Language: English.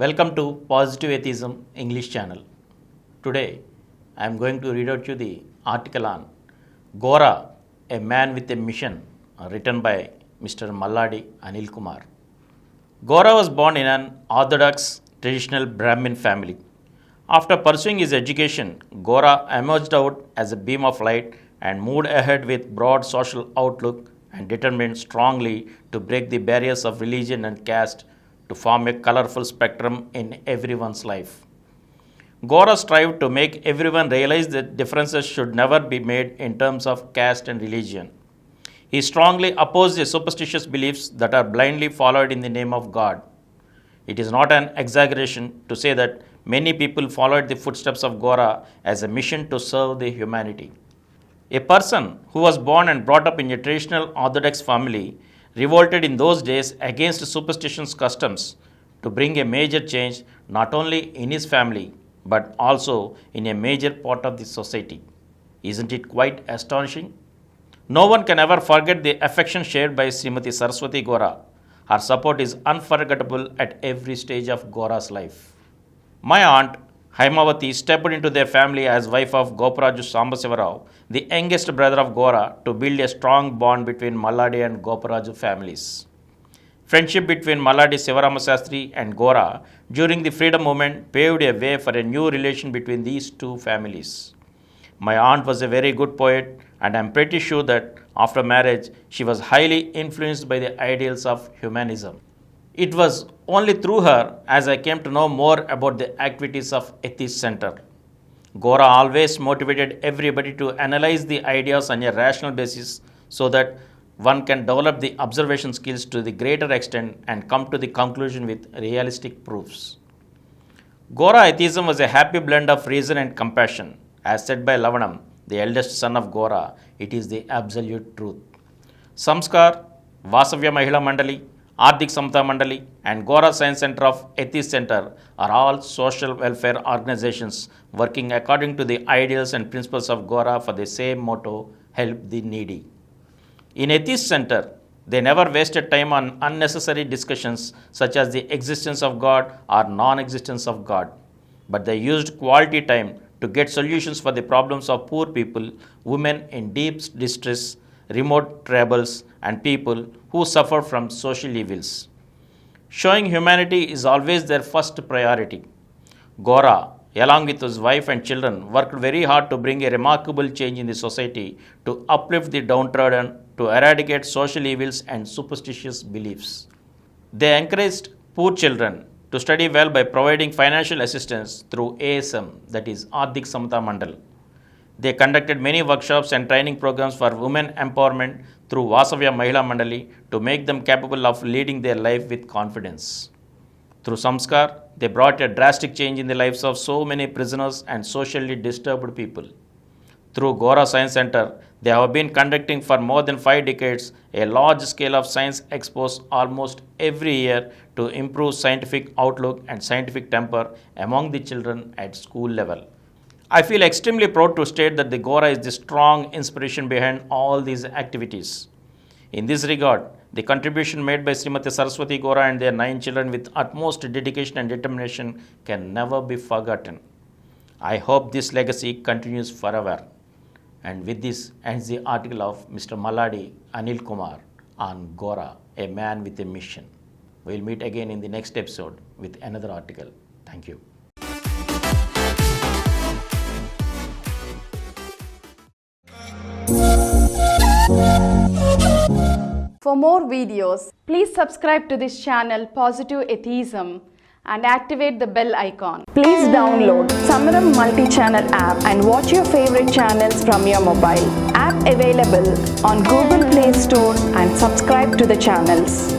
Welcome to Positive Atheism English channel. Today I am going to read out you the article on Gora, a man with a mission, written by Mr. Malladi Anil Kumar. Gora was born in an orthodox traditional Brahmin family. After pursuing his education, Gora emerged out as a beam of light and moved ahead with broad social outlook and determined strongly to break the barriers of religion and caste to form a colorful spectrum in everyone's life. Gora strived to make everyone realize that differences should never be made in terms of caste and religion. He strongly opposed the superstitious beliefs that are blindly followed in the name of God. It is not an exaggeration to say that many people followed the footsteps of Gora as a mission to serve the humanity. A person who was born and brought up in a traditional Orthodox family revolted in those days against superstitious customs to bring a major change not only in his family but also in a major part of the society. Isn't it quite astonishing? No one can ever forget the affection shared by Srimati Saraswati Gora. Her support is unforgettable at every stage of Gora's life. My aunt Haimavati stepped into their family as wife of Gopuraju Sambasivarao, the youngest brother of Gora, to build a strong bond between Malladi and Gopuraju families. Friendship between Malladi Sivarama Sastri and Gora during the freedom movement paved a way for a new relation between these two families. My aunt was a very good poet, and I am pretty sure that after marriage she was highly influenced by the ideals of humanism. It was only through her as I came to know more about the activities of Atheist Center. Gora always motivated everybody to analyze the ideas on a rational basis so that one can develop the observation skills to the greater extent and come to the conclusion with realistic proofs. Gora atheism was a happy blend of reason and compassion. As said by Lavanam, the eldest son of Gora, it is the absolute truth. Samskar, Vasavya Mahila Mandali, Ardhik Samta Mandali, and Gora Science Center of Atheist Center are all social welfare organizations working according to the ideals and principles of Gora for the same motto, help the needy. In Atheist Center, they never wasted time on unnecessary discussions such as the existence of God or non-existence of God, but they used quality time to get solutions for the problems of poor people, women in deep distress, remote tribals, and people who suffer from social evils. Showing humanity is always their first priority. Gora, along with his wife and children, worked very hard to bring a remarkable change in the society, to uplift the downtrodden, to eradicate social evils and superstitious beliefs. They encouraged poor children to study well by providing financial assistance through ASM, that is Ardhik Samta Mandal. They conducted many workshops and training programs for women empowerment through Vasavya Mahila Mandali to make them capable of leading their life with confidence. Through Samskar, they brought a drastic change in the lives of so many prisoners and socially disturbed people. Through Gora Science Center, they have been conducting for more than 5 decades a large scale of science expos almost every year to improve scientific outlook and scientific temper among the children at school level. I feel extremely proud to state that the Gora is the strong inspiration behind all these activities. In this regard, the contribution made by Srimati Saraswati Gora and their 9 children with utmost dedication and determination can never be forgotten. I hope this legacy continues forever. And with this ends the article of Mr. Malladi Anil Kumar on Gora, a man with a mission. We will meet again in the next episode with another article. Thank you. For more videos, please subscribe to this channel Positive Atheism and activate the bell icon. Please download Samaram multi-channel app and watch your favorite channels from your mobile. App available on Google Play Store and subscribe to the channels.